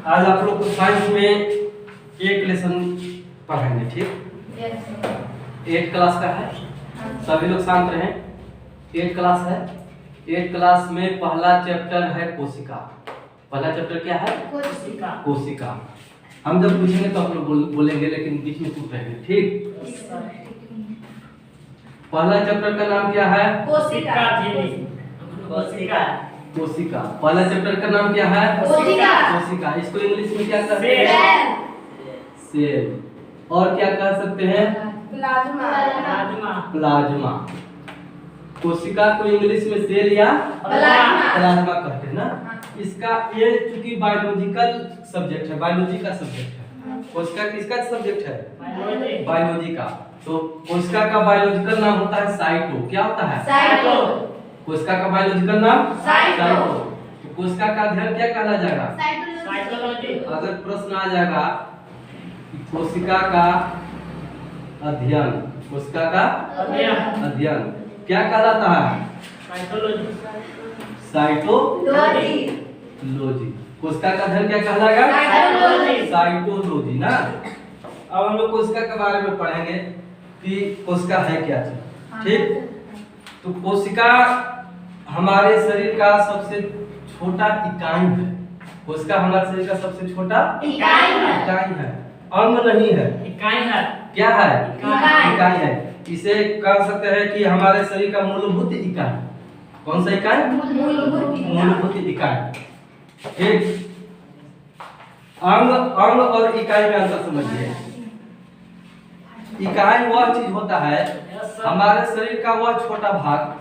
आज आप लोग को साइंस में एक लेसन पढ़ेंगे, ठीक? 8 क्लास का है, सभी लोग शांत रहें। 8 क्लास है। 8 क्लास में पहला चैप्टर है कोशिका। पहला चैप्टर क्या है? कोशिका। कोशिका। हम जब पूछेंगे तो आप लोग बोलेंगे, लेकिन बीच में चुप रहेंगे, ठीक? पहला चैप्टर का नाम क्या है? कोशिका। कोशिका। कोशिका। पहला चैप्टर का नाम क्या है? कोशिका। कोशिका। इसको इंग्लिश में क्या कहते हैं? सेल। और क्या कह सकते हैं? प्लाज्मा। प्लाज्मा। कोशिका को इंग्लिश में सेल या प्लाज्मा कहते हैं ना। इसका ये चूंकि बायोलॉजिकल सब्जेक्ट है, बायोलॉजी का सब्जेक्ट है। कोशिका किसका सब्जेक्ट है? बायोलॉजी का। तो कोशिका का बायोलॉजिकल नाम होता है साइटो। क्या होता है? साइटो। कोशिका का बायोलॉजिकल नाम साइटो। तो कोशिका का अध्ययन क्या कहला जाएगा? साइटोलॉजी। अगर प्रश्न आ जाएगा कि कोशिका का अध्ययन, कोशिका का अध्ययन क्या कहलाता है? साइटोलॉजी। कोशिका का अध्ययन क्या कहलाएगा? साइटोलॉजी ना। अब हम लोग कोशिका के बारे में पढ़ेंगे कि कोशिका है क्या चीज, ठीक? तो कोशिका हमारे शरीर का सबसे छोटा इकाई है। कोशिका हमारे शरीर का सबसे छोटा इकाई है, अंग नहीं है। क्या है? इकाई है। इसे कह सकते हैं कि हमारे शरीर का मूलभूत इकाई। कौन सा इकाई? मूलभूत इकाई, ठीक? अंग और इकाई में अंतर समझिए। इकाई वह चीज होता है, हमारे शरीर का वह छोटा भाग,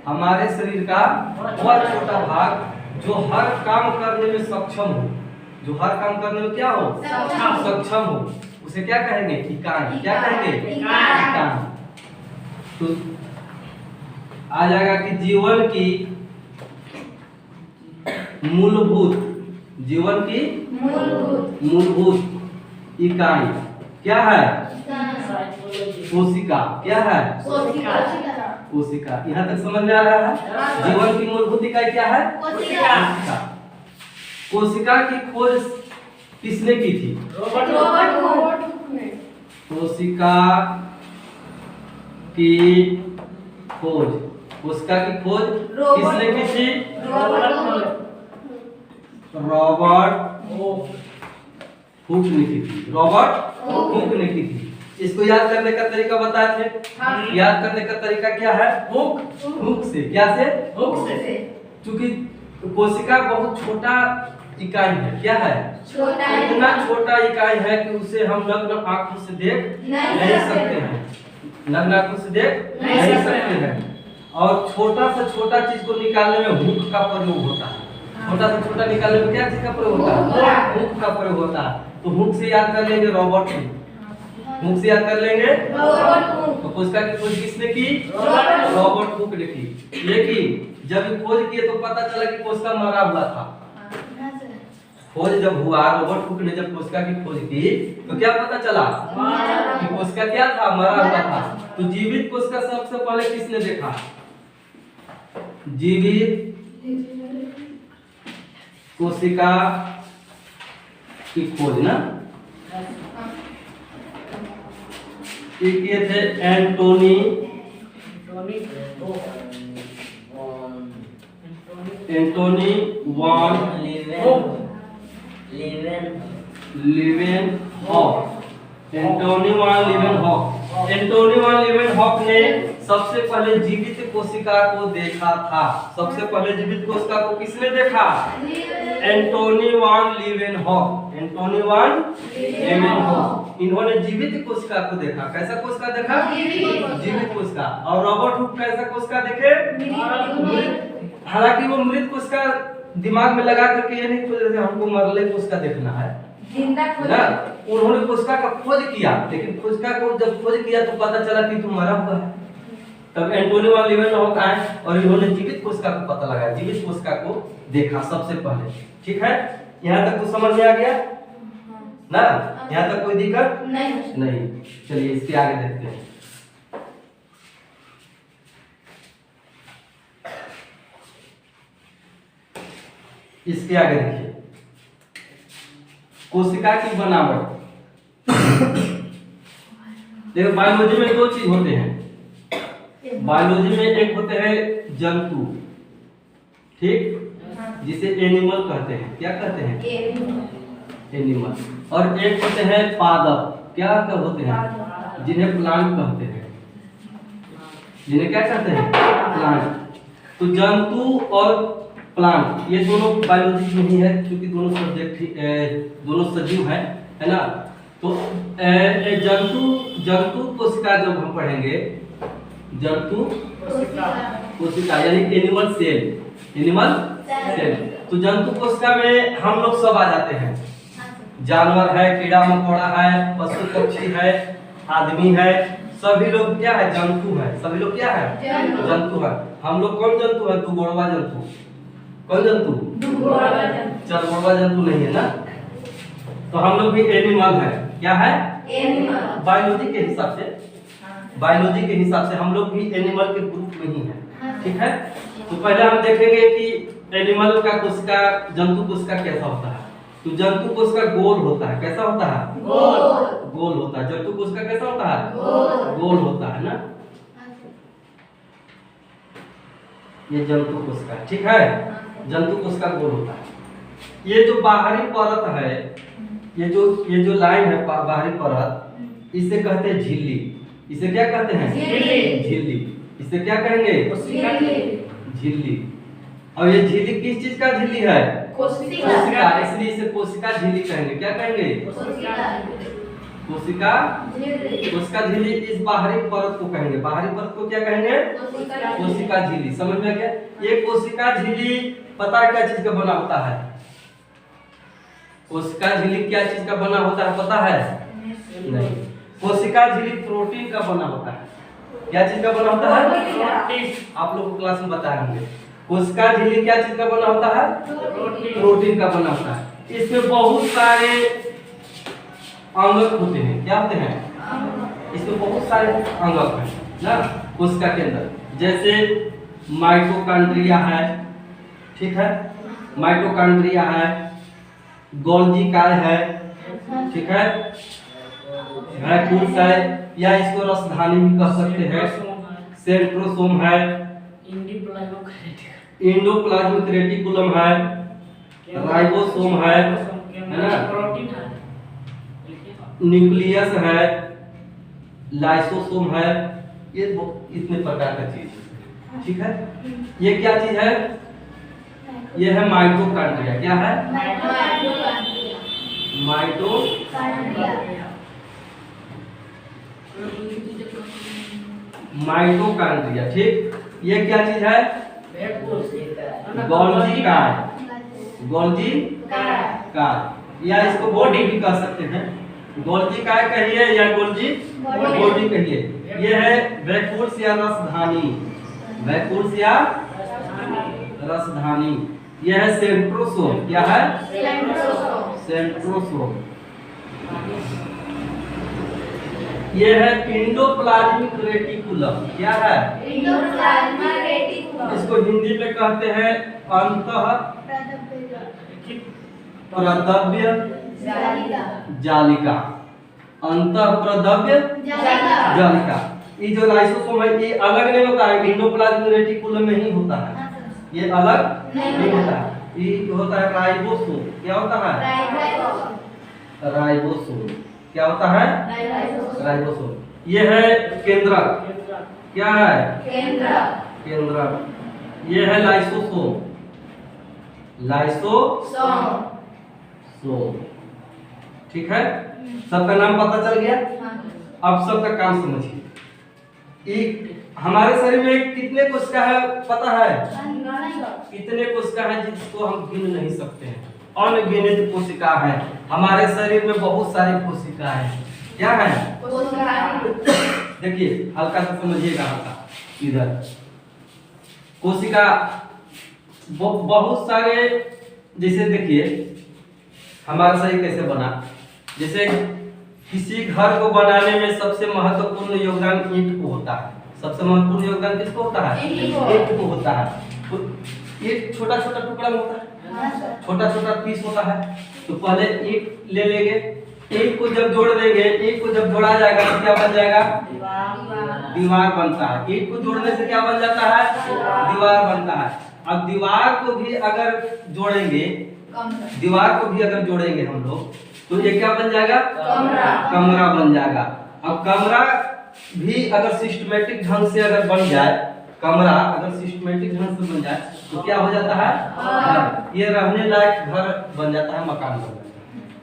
हमारे शरीर का वह छोटा भाग जो हर काम करने में सक्षम हो, जो हर काम करने में क्या हो? सक्षम हो, उसे क्या कहेंगे? इकाई। क्या कहेंगे? इकाई। तो आ जाएगा कि जीवन की मूलभूत इकाई क्या है? कोशिका। क्या है? कोशिका। यहाँ तक समझ में आ रहा है? जीवन की मूलभूत इकाई क्या है? कोशिका। कोशिका की खोज किसने की थी? कोशिका की खोज, कोशिका की खोज किसने की थी? रॉबर्ट हुक ने की थी। रॉबर्ट हुक ने की थी। इसको याद करने का तरीका बताए थे। याद करने का तरीका क्या है? हुक से। क्या से? हुक से। क्योंकि कोशिका बहुत छोटा इकाई है। क्या है? इतना छोटा इकाई है कि उसे हम नग्न आंखों से देख नहीं सकते हैं। नग्न आंखों से देख नहीं सकते हैं। और छोटा से छोटा चीज को निकालने में हुक का प्रयोग होता है। छोटा से छोटा निकालने में क्या चीज का प्रयोग होता है? हुक का प्रयोग होता है। तो हुक से याद कर लेंगे रॉबर्ट हुक। हुक से याद कर लेंगे तो कोशिका की खोज किसने की? रॉबर्ट हुक ने की। लेकिन जब खोज किए तो पता चला कि कोशिका मरा हुआ था। खोज जब हुआ, रॉबर्ट हुक ने जब कोशिका की खोज की तो क्या पता चला कि कोशिका क्या था? मरा हुआ था। तो जीवित कोशिका सबसे पहले किसने देखा? जीवित कोशिका की खोज ना ये किए थे एंटोनी वान लीवेनहॉक। एंटोनी वान लीवेनहॉक ने सबसे पहले जीवित कोशिका को देखा था। सबसे पहले जीवित कोशिका को किसने देखा? एंटोनी वान लीवेनहॉक। इन्होंने जीवित कोशिका को देखा। कैसा कोशिका देखा? जीवित कोशिका। और रॉबर्ट हुक कैसा कोशिका देखे? हालांकि वो मृत कोशिका दिमाग में लगा करके ये नहीं खोज रहे थे हमको मरले कोशिका देखना है ना। उन्होंने कोशिका का खोज किया, लेकिन कोशिका को जब खोज किया तो पता चला कि तुम मरा हुआ है। तब एंटोनी वान लीवेनहॉक आए और इन्होंने जीवित कोशिका को पता लगाया, जीवित कोशिका को देखा सबसे पहले। ठीक है, यहाँ तक तो समझ में आ गया ना? यहाँ तक कोई दिक्कत नहीं। चलिए इसके आगे देखते हैं। इसके आगे देखिए, कोशिका की बनावट। देखो बायोलॉजी में दो चीज होते हैं। बायोलॉजी में एक होते हैं जंतु, ठीक, जिसे एनिमल कहते हैं। क्या कहते हैं? एनिमल। और एक होते हैं पादप। क्या होते हैं? जिन्हें प्लांट कहते हैं। जिन्हें क्या कहते हैं? प्लांट। तो जंतु और प्लांट ये दोनों बायोलॉजी में ही है, क्योंकि दोनों सब्जेक्ट दोनों सजीव हैं, है ना। तो जंतु कोशिका जब हम पढ़ेंगे, जंतु कोशिका यानी एनिमल सेल, एनिमल सेल। तो जंतु कोशिका में हम लोग सब आ जाते हैं। जानवर है, कीड़ा मकोड़ा है, पशु पक्षी है, आदमी है, सभी लोग क्या है? जंतु है। सभी लोग क्या है? जंतु है। हम लोग कौन जंतु है? दुगोड़वा जंतु। कौन जंतु? चारगोड़वा जंतु नहीं है ना। तो हम लोग भी एनिमल है। क्या है? एनिमल। बायोलॉजी के हिसाब से, बायोलॉजी के हिसाब से हम लोग भी एनिमल के ग्रुप में ही है, ठीक है। तो पहले हम देखेंगे कि एनिमल का कोशिका, जंतु कोशिका कैसा होता है। तो जंतु कोशिका गोल होता है। कैसा होता है? गोल होता है। जंतु कोशिका कैसा होता है? गोल होता है ना। ये जंतु कोशिका, ठीक है। जंतु कोशिका गोल होता है। ये जो बाहरी परत है, ये जो लाइन है बाहरी परत, इसे कहते हैं झिल्ली। इसे क्या कहते हैं? झिल्ली। इसे क्या कहेंगे? झिल्ली। और ये झिल्ली किस चीज का झिल्ली है? कोशिका। इसलिए इसे कोशिका झिल्ली कहेंगे। क्या कहेंगे? कोशिका। कोशिका झिल्ली इस बाहरी परत को कहेंगे। बाहरी परत को क्या कहेंगे? कोशिका झिल्ली। समझ में आ गया? ये कोशिका झिल्ली पता है क्या चीज का बना होता है? कोशिका झिल्ली क्या चीज का बना होता है पता है? नहीं। कोशिका झिल्ली प्रोटीन का बना होता है। क्या चीज का बना होता है? आप लोग को क्लास में बताए होंगे। कोशिका झिल्ली क्या चीज का बना होता है? प्रोटीन का बना होता है। इसमें बहुत सारे अंगक होते हैं। क्या होते हैं? इसमें बहुत सारे अंगक हैं ना कोशिका के अंदर। जैसे माइटोकॉन्ड्रिया है, ठीक है, माइटोकॉन्ड्रिया है, गोल्गी काय है, ठीक है, वैक्यूल्स है, या इसको रसधानी भी कह सकते हैं, सेंट्रोसोम है, इंडोप्लाज्मिक रेटिकुलम है, राइबोसोम है ना, न्यूक्लियस है, लाइसोसोम है। ये इतने प्रकार का चीज, ठीक है। ये क्या चीज है? ये है माइटोकॉन्ड्रिया। क्या है? माइटोकॉन्ड्रिया, ठीक। ये क्या चीज है? गोल्गी काय। गोल्गी काय, या इसको बॉडी भी कह सकते हैं। गोल्गी काय कहिए या गोल्गी बॉडी कहिए। ये है वैक्यूल्स या रसधानी। वैक्यूल्स या रसधानी। यह है सेंट्रोसोम। क्या है? सेंट्रोसोम। यह है इंडोप्लाज्मिक रेटिकुलम। क्या है? Endoplasmic reticulum. इसको हिंदी में कहते हैं अंतः प्रदव्य जालिका। अंतः प्रदव्य जालिका। ये जो लाइसोसोम है ये अलग नहीं होता है, इंडोप्लाज्मिक रेटिकुलम में ही होता है। ये अलग नहीं होता है। ये होता है राइबोसोम। क्या होता है? राइबोसोम। क्या होता है? राइबोसोम। ये है केंद्रक। क्या है? केंद्रक। ये है लाइसोसोम। लाइसोसोम, ठीक है। सबका नाम पता चल गया। अब सबका काम समझिए। एक हमारे शरीर में कितने कोशिका है पता है? कितने कोशिका है जिसको हम गिन नहीं सकते हैं। अनगिनत कोशिका है हमारे शरीर में। बहुत सारी कोशिका है। क्या है? देखिए हल्का सा समझिएगा। हल्का इधर कोशिका बहुत सारे। जैसे देखिए हमारा शरीर कैसे बना। जैसे किसी घर को बनाने में सबसे महत्वपूर्ण योगदान ईंट को होता है। सबसे महत्वपूर्ण योगदान किसको होता है? ईंट को होता है। ईंट छोटा छोटा टुकड़ा में होता है, हाँ सर। छोटा छोटा पीस होता है। तो पहले ईंट ले लेंगे, ईंट को जब जोड़ देंगे, ईंट को जब जोड़ा जाएगा तो क्या बन जाएगा? दीवार बनता है। ईंट को जोड़ने से क्या बन जाता है? दीवार बनता है। अब दीवार को भी अगर जोड़ेंगे, दीवार को भी अगर जोड़ेंगे हम लोग, तो ये क्या बन जाएगा? कमरा बन जाएगा। अब कमरा भी अगर सिस्टमेटिक ढंग से अगर बन जाए, कमरा अगर सिस्टमेटिक ढंग से बन जाए तो क्या हो जाता है? घर। ये रहने लायक घर बन जाता है, मकान बन जाता है।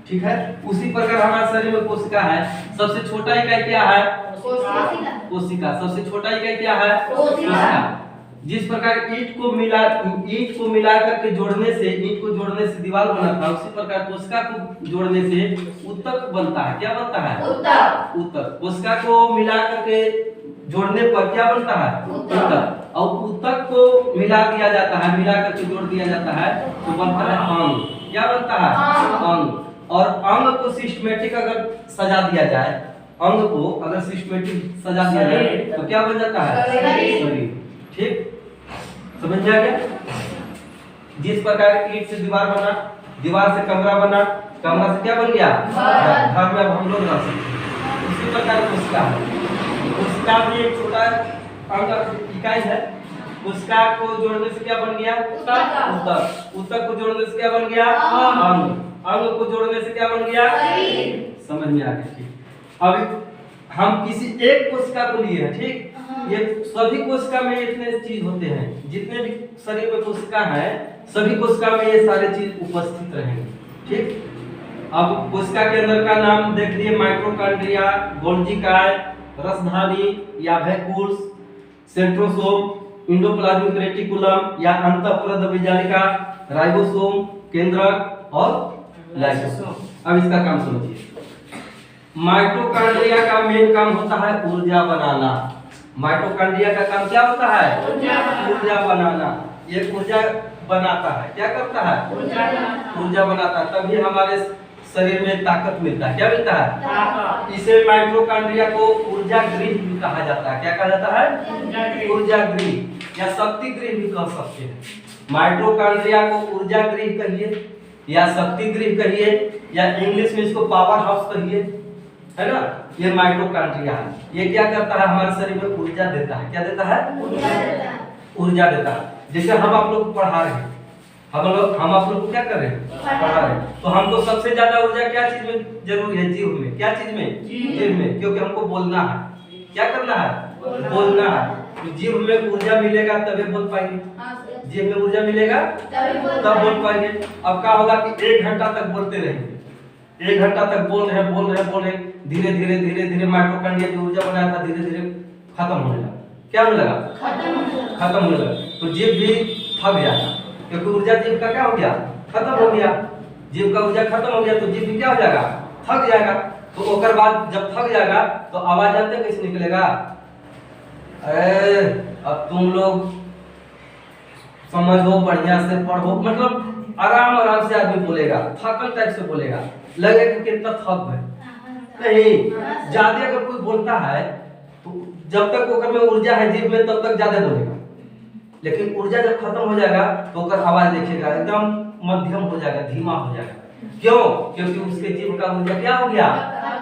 ठीक है। उसी प्रकार हमारे शरीर में कोशिका है। सबसे छोटा इकाई क्या है? कोशिका। सबसे छोटा इकाई क्या है? कोशिका। जिस प्रकार ईंट को मिला करके जोड़ने से, ईंट को जोड़ने से दीवार बना था, उसी प्रकार कोशिका को जोड़ने से ऊतक बनता है। क्या बनता है? ऊतक। कोशिका को मिला करके जोड़ने पर क्या बनता है? ऊतक। और ऊतक को मिला दिया जाता है, मिला करके जोड़ दिया जाता है तो बनता है अंग। क्या बनता है? अंग। और अंग को सिस्टमेटिक अगर सजा दिया जाए, अंग को अगर सिस्टमेटिक सजा दिया जाए तो क्या बन जाता है? शरीर। ठीक, समझ में आ गया? जिस प्रकार ईंट से दीवार बना, दीवार से कमरा बना, कमरा से क्या बन गया? घर में अब हम लोग रह सकते हैं। उसी प्रकार कोशिका है। कोशिका भी एक छोटा अंग इकाई है। कोशिका को जोड़ने से क्या बन गया? ऊतक। ऊतक को जोड़ने से क्या बन गया? अंग। अंग को जोड़ने से क्या बन गया? समझ में आ गया? ठीक। अब हम किसी एक कोशिका को लिए हैं। ठीक, ये सभी कोशिका में इतने चीज होते हैं, जितने भी शरीर में कोशिका है, सभी कोशिका में ये सारे चीज उपस्थित रहेंगे। ठीक। अब कोशिका के अंदर का नाम देख लिए, माइटोकॉन्ड्रिया, गोल्जी काय, रसधानी या वैक्यूल्स, सेंट्रोसोम, एंडोप्लाज्मिक रेटिकुलम या अंतःप्रद्रव्यजालिका, राइबोसोम, केंद्रक और लाइसोसोम। अब इसका काम समझिए। माइटोकॉन्ड्रिया का मेन काम होता है ऊर्जा बनाना। माइटोकॉन्ड्रिया का काम क्या होता है? ऊर्जा बनाना। ये ऊर्जा बनाता है। क्या करता है? ऊर्जा बनाता है। तभी हमारे शरीर में ताकत मिलता है। क्या मिलता है? इसे माइटोकॉन्ड्रिया को ऊर्जा गृह भी कहा जाता है। क्या कहा जाता है? ऊर्जा गृह या शक्ति गृह भी कह सकते हैं। माइटोकॉन्ड्रिया को ऊर्जा गृह कहिए या शक्ति गृह कहिए या इंग्लिश में इसको पावर हाउस कहिए, है ना? ये माइटोकॉन्ड्रिया है। ये क्या करता है? हमारे शरीर में ऊर्जा देता है। क्या देता है? ऊर्जा देता है। जैसे हम आप लोग को पढ़ा रहे हैं, हम आप लोग को क्या कर रहे हैं? पढ़ा रहे हैं। तो हमको सबसे ज्यादा ऊर्जा क्या चीज में जरूरी है? जीव में। क्या चीज में? जीव में। क्योंकि हमको बोलना है। क्या करना है? बोलना है। तो जीव में ऊर्जा मिलेगा तभी बोल पाएंगे। जीव में ऊर्जा मिलेगा तब बोल पाएंगे। अब क्या होगा कि 1 घंटा तक बोलते रहेंगे, 1 घंटा तक बोल रहे, धीरे धीरे माइटोकॉन्ड्रिया की ऊर्जा बनाया था, धीरे धीरे खत्म होने लगा। क्या होने लगा? खत्म होने लगा। तो जीव भी थक गया, क्योंकि ऊर्जा जीव का क्या हो गया? खत्म हो गया। जीव का ऊर्जा खत्म हो गया तो जीव भी क्या हो जाएगा? थक जाएगा। तो ओकर बाद जब थक जाएगा तो आवाज जानते कैसे निकलेगा? अब तुम लोग समझो, बढ़िया से पढ़ो, मतलब आराम से आदमी बोलेगा, थकल टाइप से बोलेगा, लगेगा कि कितना थक गए। नहीं, ज्यादा अगर कोई बोलता है तो जब तक ओकर में ऊर्जा है जीव में तब तक ज्यादा बोलेगा, लेकिन ऊर्जा जब खत्म हो जाएगा तो ओकर आवाज देखिएगा एकदम मध्यम हो जाएगा, धीमा हो जाएगा। क्यों? क्योंकि उसके जीव का ऊर्जा क्या हो गया?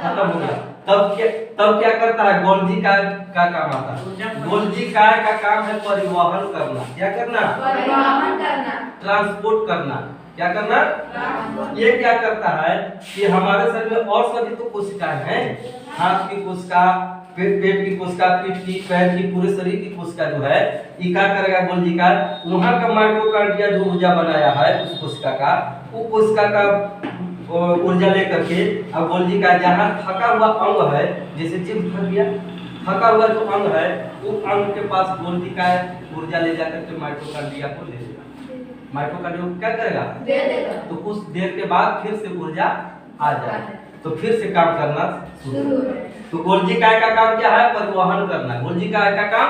खत्म हो गया। तब क्या करता है? गोल्जी काय का काम आता है। गोल्जी काय का काम है परिवहन करना। क्या करना? परिवहन करना, ट्रांसपोर्ट करना। क्या करना? ये क्या करता है कि हमारे शरीर में और सभी तो कोशिकाएं हैं, हाथ की कोशिका, पेट की कोशिका, पीठ की, पैर की, पूरे शरीर की कोशिका जो है, ये क्या करेगा? गोल्जी काय वहां का माइटोकॉन्ड्रिया जो ऊर्जा बनाया है उस कोशिका का, वो कोशिका का ऊर्जा लेकर के अब गोल्जी काय जहाँ थका हुआ अंग है, जैसे जीव थक गया, थका हुआ जो अंग है वो अंग के पास गोल्जी काय ऊर्जा ले जाकर के माइटोकॉन्ड्रिया को दे देगा। माइटोकॉन्ड्रिया को क्या करेगा? दे देगा। तो कुछ देर के बाद फिर से ऊर्जा आ जाए तो फिर से काम करना शुरू। तो गोल्जी काय का काम क्या है? परिवहन करना। गोल्जी काय का काम